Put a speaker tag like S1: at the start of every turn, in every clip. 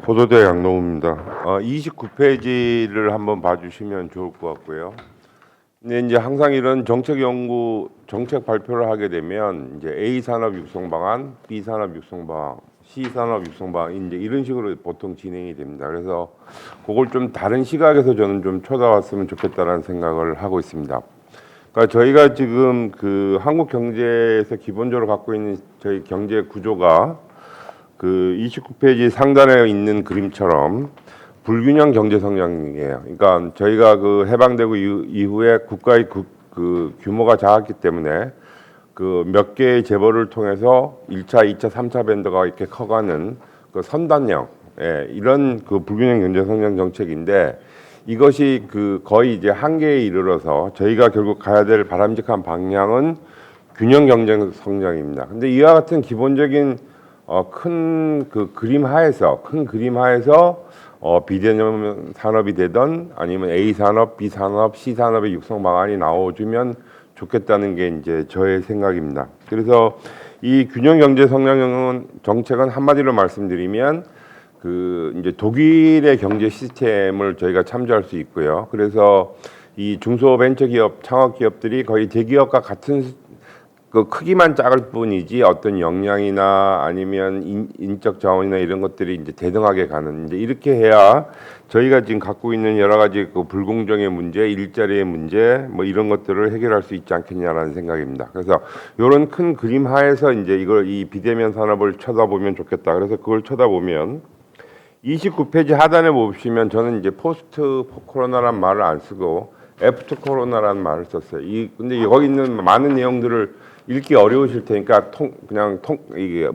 S1: 포도대 양노우입니다. 29페이지를 한번 봐주시면 좋을 것 같고요. 근데 이제 항상 이런 정책 연구, 정책 발표를 하게 되면 이제 A 산업 육성 방안, B 산업 육성 방안, C 산업 육성 방안 이제 이런 식으로 보통 진행이 됩니다. 그래서 그걸 좀 다른 시각에서 저는 좀 쳐다봤으면 좋겠다라는 생각을 하고 있습니다. 그러니까 저희가 지금 그 한국 경제에서 기본적으로 갖고 있는 저희 경제 구조가 그 29페이지 상단에 있는 그림처럼 불균형 경제 성장이에요. 그러니까 저희가 그 해방되고 이후에 국가의 그 규모가 작았기 때문에 그 몇 개의 재벌을 통해서 1차, 2차, 3차 밴드가 이렇게 커가는 그 선단형 이런 그 불균형 경제 성장 정책인데 이것이 그 거의 이제 한계에 이르러서 저희가 결국 가야 될 바람직한 방향은 균형 경제 성장입니다. 근데 이와 같은 기본적인 큰 그 그림 하에서 비대면 산업이 되던 아니면 A 산업, B 산업, C 산업의 육성 방안이 나와주면 좋겠다는 게 이제 저의 생각입니다. 그래서 이 균형 경제 성장 정책은 한마디로 말씀드리면 그 이제 독일의 경제 시스템을 저희가 참조할 수 있고요. 그래서 이 중소벤처기업, 창업기업들이 거의 대기업과 같은 그 크기만 작을 뿐이지 어떤 역량이나 아니면 인적 자원이나 이런 것들이 이제 대등하게 가는 이제 이렇게 해야 저희가 지금 갖고 있는 여러 가지 그 불공정의 문제, 일자리의 문제 뭐 이런 것들을 해결할 수 있지 않겠냐라는 생각입니다. 그래서 이런 큰 그림 하에서 이제 이걸 이 비대면 산업을 쳐다보면 좋겠다. 그래서 그걸 쳐다보면 29페이지 하단에 보시면 저는 이제 포스트 코로나란 말을 안 쓰고 애프터 코로나라는 말을 썼어요. 근데 여기 있는 많은 내용들을 읽기 어려우실 테니까 이게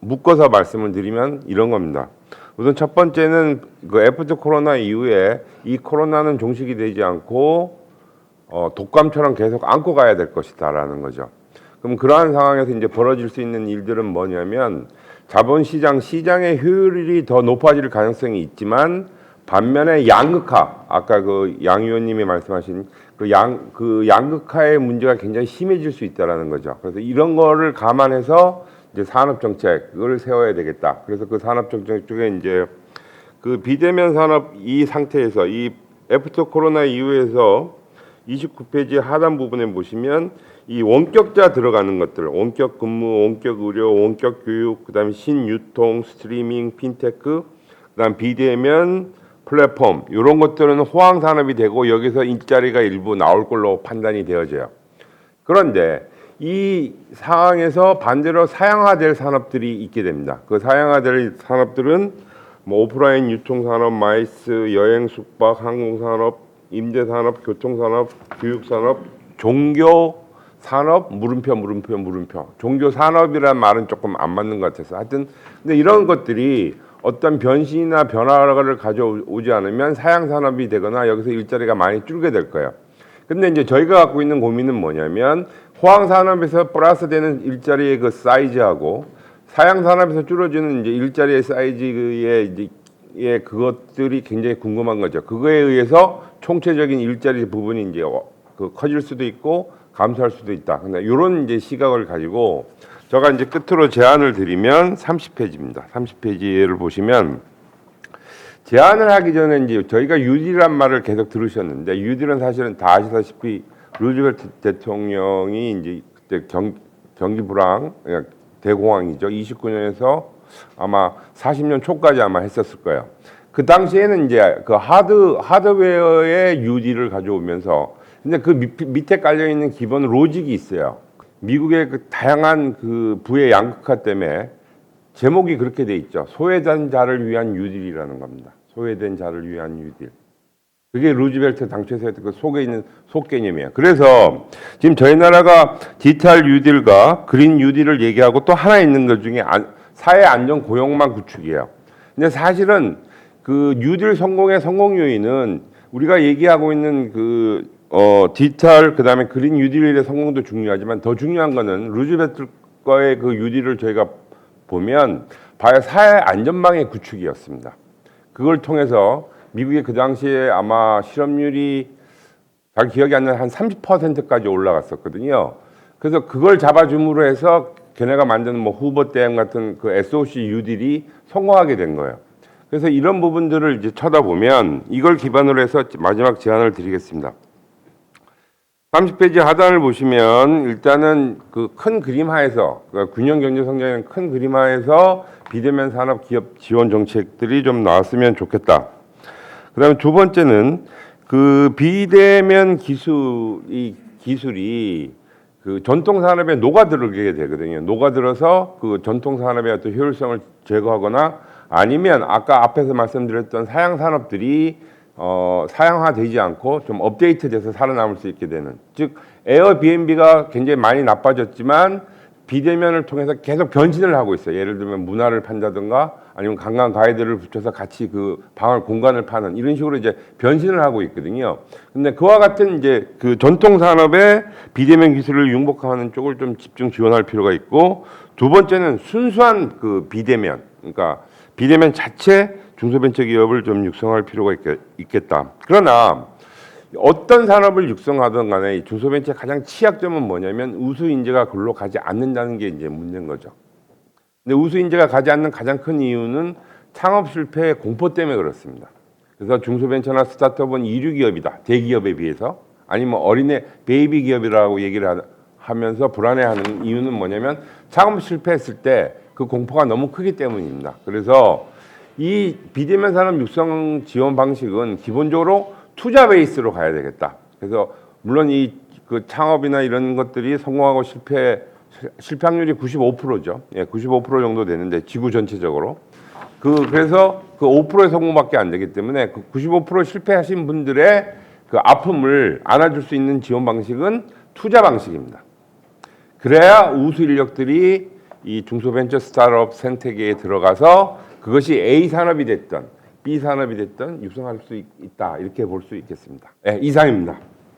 S1: 묶어서 말씀을 드리면 이런 겁니다. 우선 첫 번째는 그 애프터 코로나 이후에 이 코로나는 종식이 되지 않고 독감처럼 계속 안고 가야 될 것이다라는 거죠. 그럼 그러한 상황에서 이제 벌어질 수 있는 일들은 뭐냐면 시장의 효율이 더 높아질 가능성이 있지만 반면에 양극화, 아까 그 양 의원님이 말씀하신 그 양극화의 문제가 굉장히 심해질 수 있다라는 거죠. 그래서 이런 거를 감안해서 이제 산업 정책을 세워야 되겠다. 그래서 그 산업 정책 중에 이제 그 비대면 산업 이 상태에서 이 애프터 코로나 이후에서 29페이지 하단 부분에 보시면 이 원격자 들어가는 것들, 원격 근무, 원격 의료, 원격 교육, 그다음에 신유통, 스트리밍, 핀테크, 그다음 비대면 플랫폼 이런 것들은 호황 산업이 되고 여기서 일자리가 일부 나올 걸로 판단이 되어져요. 그런데 이 상황에서 반대로 사양화될 산업들이 있게 됩니다. 그 사양화될 산업들은 뭐 오프라인 유통산업, 마이스, 여행, 숙박, 항공산업, 임대산업, 교통산업, 교육산업, 종교산업, 물음표. 종교산업이라는 말은 조금 안 맞는 것 같아서 하여튼 근데 이런 것들이 어떤 변신이나 변화를 가져오지 않으면 사양산업이 되거나 여기서 일자리가 많이 줄게 될 거예요. 근데 이제 저희가 갖고 있는 고민은 뭐냐면 호황산업에서 플러스 되는 일자리의 그 사이즈하고 사양산업에서 줄어지는 이제 일자리의 사이즈의 이제 그것들이 굉장히 궁금한 거죠. 그거에 의해서 총체적인 일자리 부분이 이제 그 커질 수도 있고 감소할 수도 있다. 근데 이런 이제 시각을 가지고 제가 이제 끝으로 제안을 드리면 30페이지입니다. 30페이지를 보시면 제안을 하기 전에 이제 저희가 뉴딜이란 말을 계속 들으셨는데 뉴딜은 사실은 다 아시다시피 루즈벨트 대통령이 이제 그때 경기 불황 대공황이죠. 29년에서 아마 40년 초까지 아마 했었을 거예요. 그 당시에는 이제 그 하드웨어의 뉴딜을 가져오면서 근데 그 밑에 깔려 있는 기본 로직이 있어요. 미국의 그 다양한 그 부의 양극화 때문에 제목이 그렇게 돼 있죠. 소외된 자를 위한 뉴딜이라는 겁니다. 소외된 자를 위한 뉴딜. 그게 루즈벨트 당초에서 했던 그 속에 있는 속개념이에요. 그래서 지금 저희 나라가 디지털 뉴딜과 그린 뉴딜을 얘기하고 또 하나 있는 것 중에 사회 안정 고용망 구축이에요. 근데 사실은 그 뉴딜 성공의 성공 요인은 우리가 얘기하고 있는 그 디지털 그다음에 그린 뉴딜의 성공도 중요하지만 더 중요한 거는 루즈벨트과의 그 뉴딜을 저희가 보면 바로 사회 안전망의 구축이었습니다. 그걸 통해서 미국의 그 당시에 아마 실업률이 잘 기억이 안 나는 한 30%까지 올라갔었거든요. 그래서 그걸 잡아줌으로 해서 걔네가 만드는 뭐 후보 대행 같은 그 SOC 뉴딜이 성공하게 된 거예요. 그래서 이런 부분들을 이제 쳐다보면 이걸 기반으로 해서 마지막 제안을 드리겠습니다. 30페이지 하단을 보시면 일단은 그 큰 그림 하에서 그러니까 균형 경제 성장의 큰 그림 하에서 비대면 산업 기업 지원 정책들이 좀 나왔으면 좋겠다. 그다음에 두 번째는 그 비대면 기술이 그 전통 산업에 녹아들게 되거든요. 녹아들어서 그 전통 산업의 어떤 효율성을 제거하거나 아니면 아까 앞에서 말씀드렸던 사양 산업들이 사양화되지 않고 좀 업데이트돼서 살아남을 수 있게 되는, 즉 에어비앤비가 굉장히 많이 나빠졌지만 비대면을 통해서 계속 변신을 하고 있어요. 예를 들면 문화를 판다든가 아니면 관광 가이드를 붙여서 같이 그 방을 공간을 파는 이런 식으로 이제 변신을 하고 있거든요. 근데 그와 같은 이제 그 전통 산업의 비대면 기술을 융복하는 쪽을 좀 집중 지원할 필요가 있고, 두 번째는 순수한 그 비대면, 그러니까 비대면 자체 중소벤처기업을 좀 육성할 필요가 있겠다. 그러나 어떤 산업을 육성하든 간에 이 중소벤처의 가장 취약점은 뭐냐면 우수 인재가 글로 가지 않는다는 게 이제 문제인 거죠. 근데 우수 인재가 가지 않는 가장 큰 이유는 창업 실패의 공포 때문에 그렇습니다. 그래서 중소벤처나 스타트업은 이류 기업이다, 대기업에 비해서. 아니면 어린애 베이비 기업이라고 얘기를 하면서 불안해하는 이유는 뭐냐면 창업 실패했을 때 그 공포가 너무 크기 때문입니다. 그래서 이 비대면 산업 육성 지원 방식은 기본적으로 투자 베이스로 가야 되겠다. 그래서 물론 이 그 창업이나 이런 것들이 성공하고 실패 확률이 95%죠. 예, 95% 정도 되는데 지구 전체적으로 그래서 그 5%의 성공밖에 안 되기 때문에 그 95% 실패하신 분들의 그 아픔을 안아줄 수 있는 지원 방식은 투자 방식입니다. 그래야 우수 인력들이 이 중소벤처 스타트업 생태계에 들어가서 그것이 A 산업이 됐든 B 산업이 됐든 육성할 수 있다, 이렇게 볼 수 있겠습니다. 네, 이상입니다.